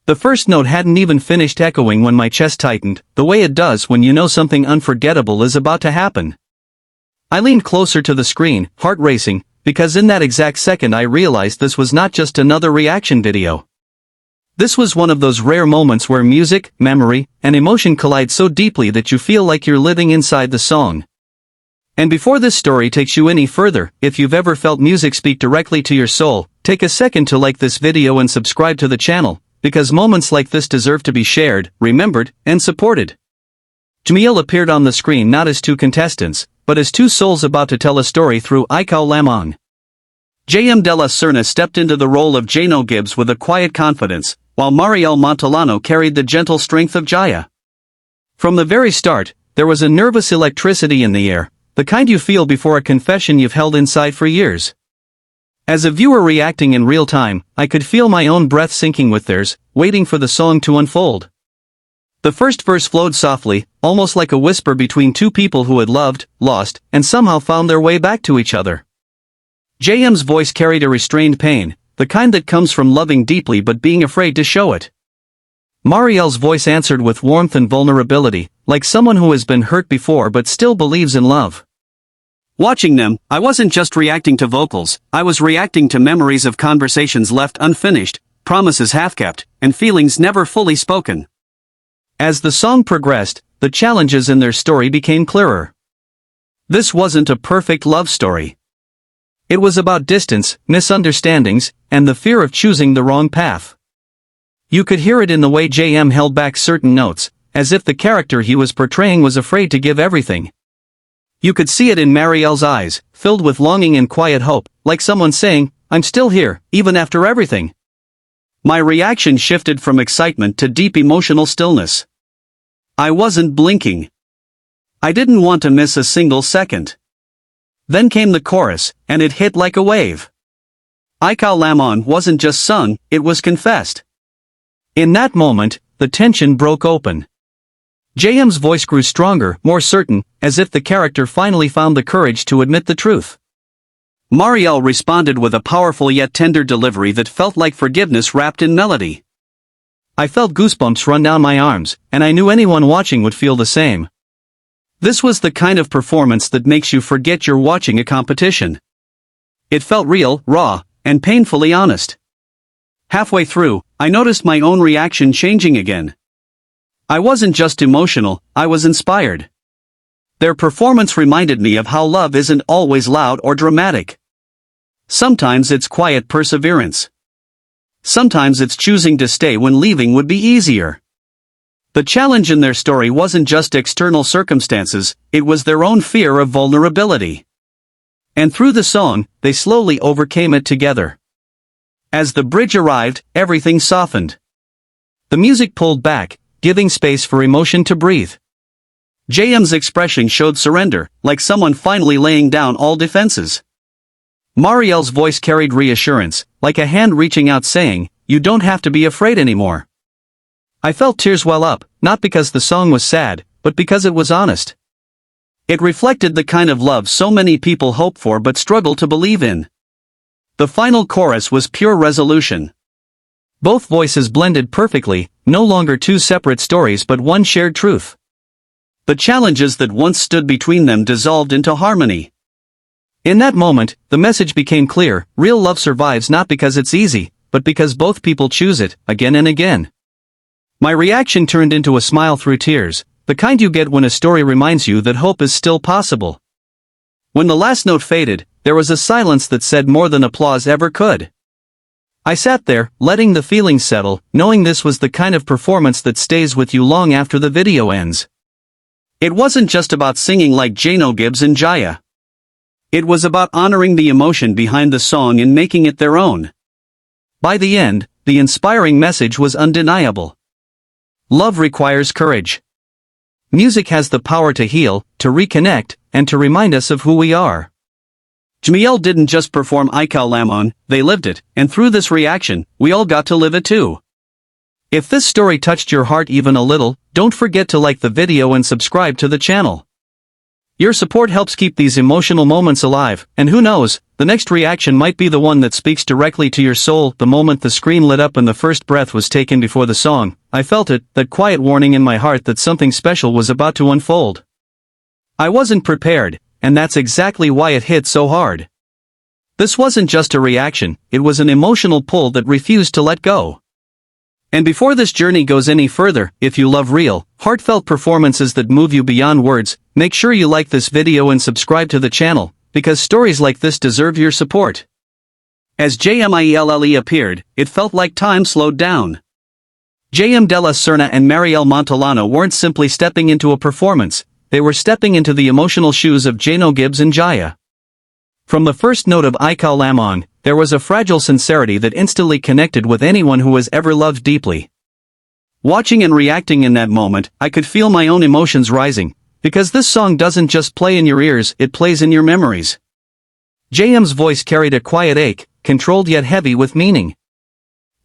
The first note hadn't even finished echoing when my chest tightened, the way it does when you know something unforgettable is about to happen. I leaned closer to the screen, heart racing, because in that exact second I realized this was not just another reaction video. This was one of those rare moments where music, memory, and emotion collide so deeply that you feel like you're living inside the song. And before this story takes you any further, if you've ever felt music speak directly to your soul, take a second to like this video and subscribe to the channel, because moments like this deserve to be shared, remembered, and supported. JMIELLE appeared on the screen not as two contestants, but as two souls about to tell a story through Ikaw Lamang. Dela Cerna stepped into the role of Jano Gibbs with a quiet confidence, while Marielle Montellano carried the gentle strength of Jaya. From the very start, there was a nervous electricity in the air, the kind you feel before a confession you've held inside for years. As a viewer reacting in real time, I could feel my own breath syncing with theirs, waiting for the song to unfold. The first verse flowed softly, almost like a whisper between two people who had loved, lost, and somehow found their way back to each other. JM's voice carried a restrained pain, the kind that comes from loving deeply but being afraid to show it. Marielle's voice answered with warmth and vulnerability, like someone who has been hurt before but still believes in love. Watching them, I wasn't just reacting to vocals, I was reacting to memories of conversations left unfinished, promises half-kept, and feelings never fully spoken. As the song progressed, the challenges in their story became clearer. This wasn't a perfect love story. It was about distance, misunderstandings, and the fear of choosing the wrong path. You could hear it in the way JM held back certain notes, as if the character he was portraying was afraid to give everything. You could see it in Marielle's eyes, filled with longing and quiet hope, like someone saying, "I'm still here, even after everything." My reaction shifted from excitement to deep emotional stillness. I wasn't blinking. I didn't want to miss a single second. Then came the chorus, and it hit like a wave. Ikaw Lamang wasn't just sung, it was confessed. In that moment, the tension broke open. JM's voice grew stronger, more certain, as if the character finally found the courage to admit the truth. Marielle responded with a powerful yet tender delivery that felt like forgiveness wrapped in melody. I felt goosebumps run down my arms, and I knew anyone watching would feel the same. This was the kind of performance that makes you forget you're watching a competition. It felt real, raw, and painfully honest. Halfway through, I noticed my own reaction changing again. I wasn't just emotional, I was inspired. Their performance reminded me of how love isn't always loud or dramatic. Sometimes it's quiet perseverance. Sometimes it's choosing to stay when leaving would be easier. The challenge in their story wasn't just external circumstances, it was their own fear of vulnerability. And through the song, they slowly overcame it together. As the bridge arrived, everything softened. The music pulled back, giving space for emotion to breathe. JM's expression showed surrender, like someone finally laying down all defenses. Marielle's voice carried reassurance, like a hand reaching out saying, "You don't have to be afraid anymore." I felt tears well up, not because the song was sad, but because it was honest. It reflected the kind of love so many people hope for but struggle to believe in. The final chorus was pure resolution. Both voices blended perfectly, no longer two separate stories but one shared truth. The challenges that once stood between them dissolved into harmony. In that moment, the message became clear: real love survives not because it's easy, but because both people choose it, again and again. My reaction turned into a smile through tears, the kind you get when a story reminds you that hope is still possible. When the last note faded, there was a silence that said more than applause ever could. I sat there, letting the feelings settle, knowing this was the kind of performance that stays with you long after the video ends. It wasn't just about singing like Jano Gibbs and Jaya. It was about honoring the emotion behind the song and making it their own. By the end, the inspiring message was undeniable. Love requires courage. Music has the power to heal, to reconnect, and to remind us of who we are. JMIELLE didn't just perform Ikaw Lamang, they lived it, and through this reaction, we all got to live it too. If this story touched your heart even a little, don't forget to like the video and subscribe to the channel. Your support helps keep these emotional moments alive, and who knows, the next reaction might be the one that speaks directly to your soul. The moment the screen lit up and the first breath was taken before the song, I felt it, that quiet warning in my heart that something special was about to unfold. I wasn't prepared, and that's exactly why it hit so hard. This wasn't just a reaction, it was an emotional pull that refused to let go. And before this journey goes any further, if you love real, heartfelt performances that move you beyond words, make sure you like this video and subscribe to the channel, because stories like this deserve your support. As JMIELLE appeared, it felt like time slowed down. Dela Cerna and Marielle Montellano weren't simply stepping into a performance, they were stepping into the emotional shoes of Jano Gibbs and Jaya. From the first note of Ikaw Lamang, there was a fragile sincerity that instantly connected with anyone who has ever loved deeply. Watching and reacting in that moment, I could feel my own emotions rising, because this song doesn't just play in your ears, it plays in your memories. JM's voice carried a quiet ache, controlled yet heavy with meaning.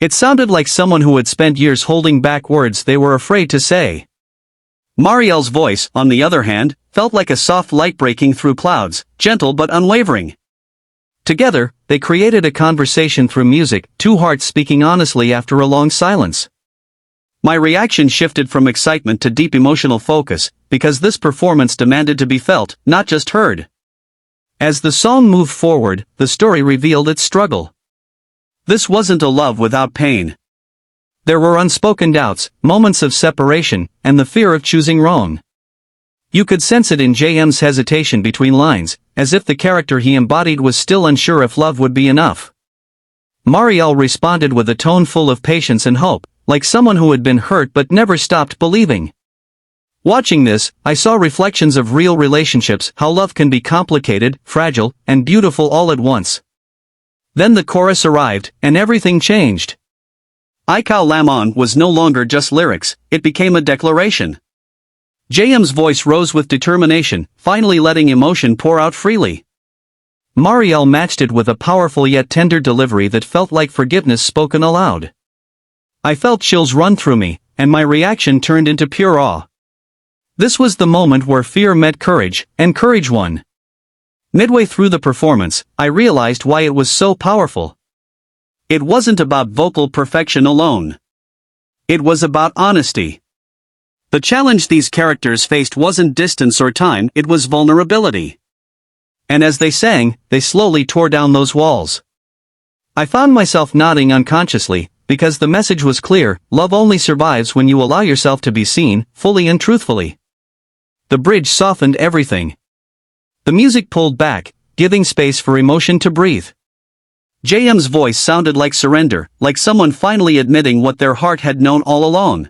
It sounded like someone who had spent years holding back words they were afraid to say. Marielle's voice, on the other hand, felt like a soft light breaking through clouds, gentle but unwavering. Together, they created a conversation through music, two hearts speaking honestly after a long silence. My reaction shifted from excitement to deep emotional focus, because this performance demanded to be felt, not just heard. As the song moved forward, the story revealed its struggle. This wasn't a love without pain. There were unspoken doubts, moments of separation, and the fear of choosing wrong. You could sense it in JM's hesitation between lines, as if the character he embodied was still unsure if love would be enough. Marielle responded with a tone full of patience and hope, like someone who had been hurt but never stopped believing. Watching this, I saw reflections of real relationships, how love can be complicated, fragile, and beautiful all at once. Then the chorus arrived, and everything changed. Ikaw Lamang was no longer just lyrics, it became a declaration. JM's voice rose with determination, finally letting emotion pour out freely. Marielle matched it with a powerful yet tender delivery that felt like forgiveness spoken aloud. I felt chills run through me, and my reaction turned into pure awe. This was the moment where fear met courage, and courage won. Midway through the performance, I realized why it was so powerful. It wasn't about vocal perfection alone. It was about honesty. The challenge these characters faced wasn't distance or time, it was vulnerability. And as they sang, they slowly tore down those walls. I found myself nodding unconsciously, because the message was clear: love only survives when you allow yourself to be seen, fully and truthfully. The bridge softened everything. The music pulled back, giving space for emotion to breathe. JM's voice sounded like surrender, like someone finally admitting what their heart had known all along.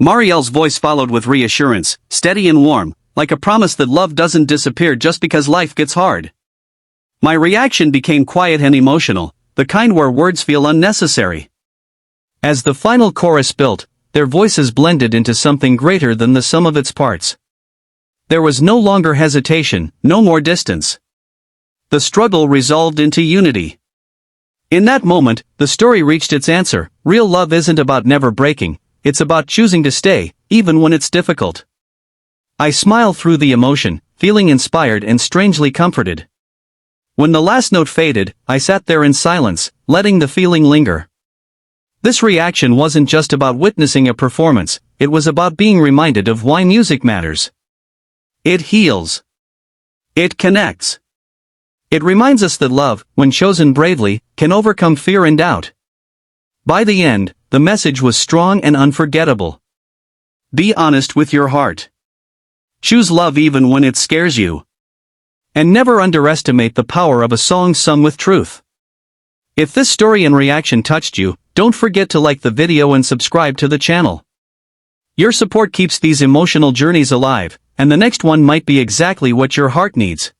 Marielle's voice followed with reassurance, steady and warm, like a promise that love doesn't disappear just because life gets hard. My reaction became quiet and emotional, the kind where words feel unnecessary. As the final chorus built, their voices blended into something greater than the sum of its parts. There was no longer hesitation, no more distance. The struggle resolved into unity. In that moment, the story reached its answer: real love isn't about never breaking, it's about choosing to stay, even when it's difficult. I smiled through the emotion, feeling inspired and strangely comforted. When the last note faded, I sat there in silence, letting the feeling linger. This reaction wasn't just about witnessing a performance, it was about being reminded of why music matters. It heals. It connects. It reminds us that love, when chosen bravely, can overcome fear and doubt. By the end, the message was strong and unforgettable. Be honest with your heart. Choose love even when it scares you. And never underestimate the power of a song sung with truth. If this story and reaction touched you, don't forget to like the video and subscribe to the channel. Your support keeps these emotional journeys alive, and the next one might be exactly what your heart needs.